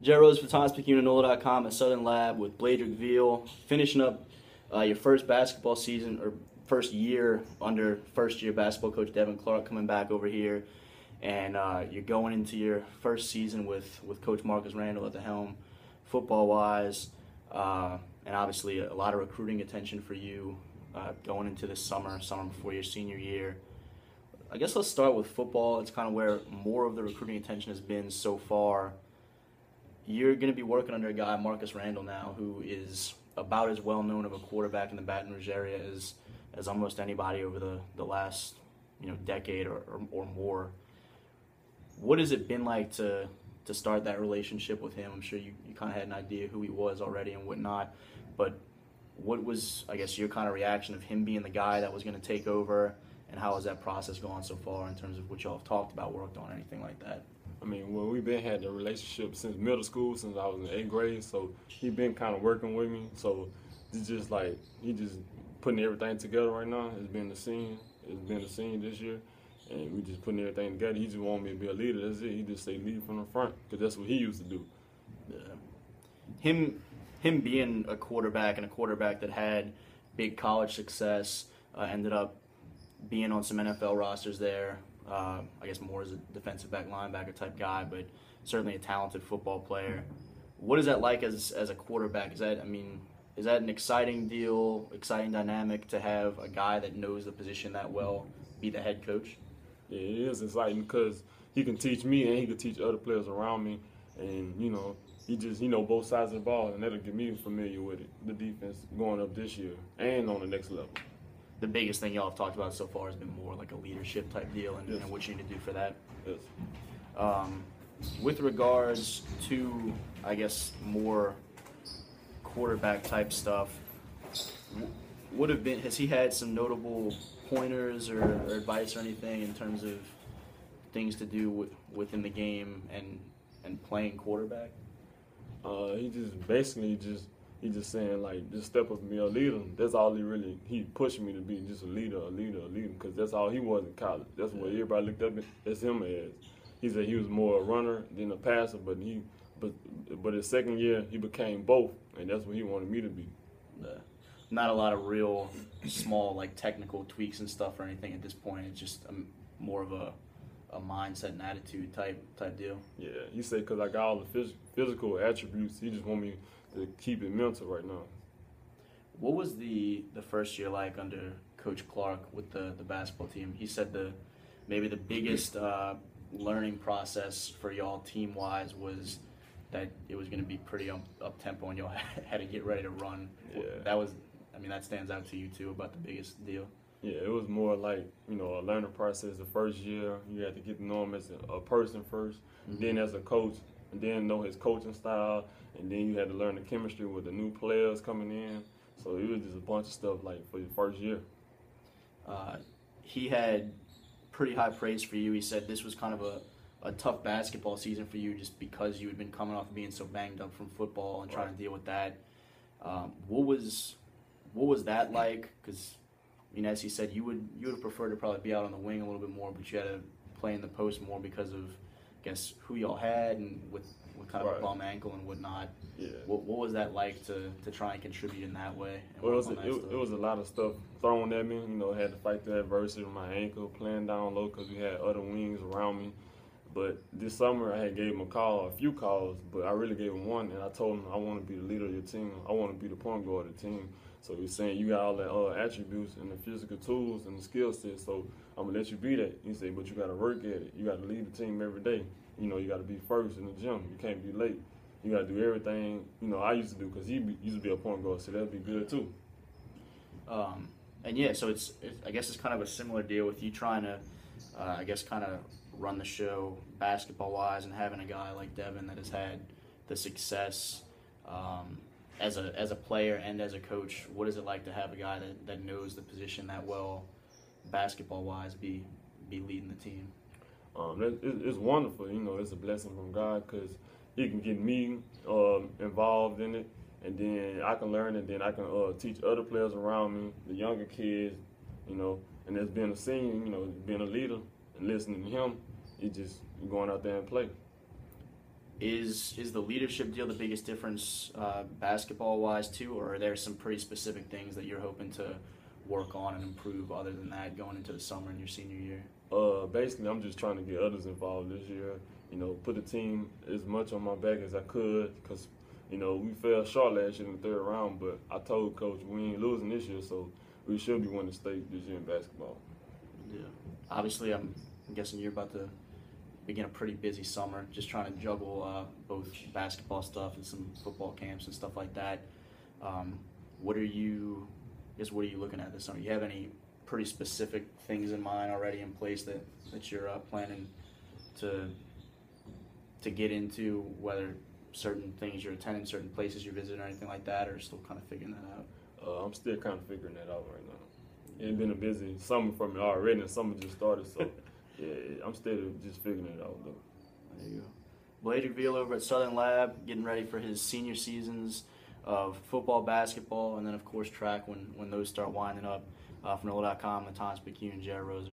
Jared Rose for Tom speaking at NOLA.com at Southern Lab with Bladrick Veal, finishing up your first basketball season or first year under first-year basketball coach Devan Clark coming back over here, and you're going into your first season with Coach Marcus Randall at the helm, football-wise, and obviously a lot of recruiting attention for you going into this summer before your senior year. I guess let's start with football. It's kind of where more of the recruiting attention has been so far. You're going to be working under a guy, Marcus Randall, now, who is about as well known of a quarterback in the Baton Rouge area as almost anybody over the last decade or more. What has it been like to start that relationship with him? I'm sure you kind of had an idea who he was already and whatnot, but what was, I guess, your kind of reaction of him being the guy that was going to take over, and how has that process gone so far in terms of what y'all have talked about, worked on, anything like that? I mean, well, we've been had a relationship since middle school, since I was in 8th grade, so he been kind of working with me. So it's just like he just putting everything together right now. It's been the scene this year, and we just putting everything together. He just want me to be a leader. That's it. He just say lead from the front, because that's what he used to do. Yeah. Him being a quarterback, and a quarterback that had big college success, ended up being on some NFL rosters there. I guess more as a defensive back, linebacker type guy, but certainly a talented football player. What is that like as a quarterback? Is that an exciting deal, exciting dynamic to have a guy that knows the position that well be the head coach? Yeah, it is exciting because he can teach me and he can teach other players around me, and he just both sides of the ball, and that'll get me familiar with it, the defense going up this year and on the next level. The biggest thing y'all have talked about so far has been more like a leadership type deal, and, yes, and what you need to do for that. Yes. With regards to, I guess, more quarterback type stuff, has he had some notable pointers or advice or anything in terms of things to do within the game and playing quarterback? He just saying, like, just step up and be a leader. That's all he pushed me to be, just a leader, because that's all he was in college. That's what everybody looked up at him as. He said he was more a runner than a passer, but his second year he became both, and that's what he wanted me to be. Not a lot of real small like technical tweaks and stuff or anything at this point. It's just more of a mindset and attitude type deal. Yeah, he said because I got all the physical attributes, he just want me to keep it mental right now. What was the first year like under Coach Clark with the basketball team? He said maybe the biggest learning process for y'all team-wise was that it was going to be pretty up-tempo and y'all had to get ready to run. Yeah. That stands out to you too about the biggest deal. Yeah, it was more like, a learning process. The first year, you had to get to know him as a person first, then as a coach, and then know his coaching style, and then you had to learn the chemistry with the new players coming in. So it was just a bunch of stuff like for your first year. He had pretty high praise for you. He said this was kind of a tough basketball season for you just because you had been coming off being so banged up from football and trying to deal with that. What was that like? Because as he said, you would have preferred to probably be out on the wing a little bit more, but you had to play in the post more because of, I guess, who y'all had and with kind of a bum ankle and whatnot. Yeah. What was that like to try and contribute in that way? Well, it was a lot of stuff thrown at me. I had to fight the adversity with my ankle, playing down low because we had other wings around me. But this summer, I had gave him a few calls, but I really gave him one, and I told him I want to be the leader of your team. I want to be the point guard of the team. So he's saying you got all the attributes and the physical tools and the skill set, so I'm going to let you be that. He said, but you got to work at it. You got to lead the team every day. You got to be first in the gym. You can't be late. You got to do everything, I used to do because he used to be a point guard, so that'd be good too. So I guess it's kind of a similar deal with you trying to, kind of run the show basketball-wise and having a guy like Devan that has had the success as a player and as a coach. What is it like to have a guy that knows the position that well, basketball-wise, be leading the team? It's wonderful. It's a blessing from God because he can get me involved in it, and then I can learn, and then I can teach other players around me, the younger kids, and as being a senior, being a leader and listening to him, it's just going out there and play. Is the leadership deal the biggest difference basketball-wise too, or are there some pretty specific things that you're hoping to work on and improve other than that going into the summer and your senior year? Basically, I'm just trying to get others involved this year. Put the team as much on my back as I could because, we fell short last year in the third round, but I told Coach we ain't losing this year, so we should be winning state this year in basketball. Yeah. Obviously, I'm guessing you're about to begin a pretty busy summer, just trying to juggle both basketball stuff and some football camps and stuff like that. What are you looking at this summer? You have any pretty specific things in mind already in place that you're planning to get into, whether certain things you're attending, certain places you're visiting, or anything like that, or still kind of figuring that out? I'm still kind of figuring that out right now. It's been a busy summer for me already, and summer just started, so yeah, I'm still just figuring it out, though. There you go. Bladrick Veal over at Southern Lab, getting ready for his senior seasons of football, basketball, and then, of course, track when those start winding up. From NOLA.com, the Times-Picayune, Jared Rose.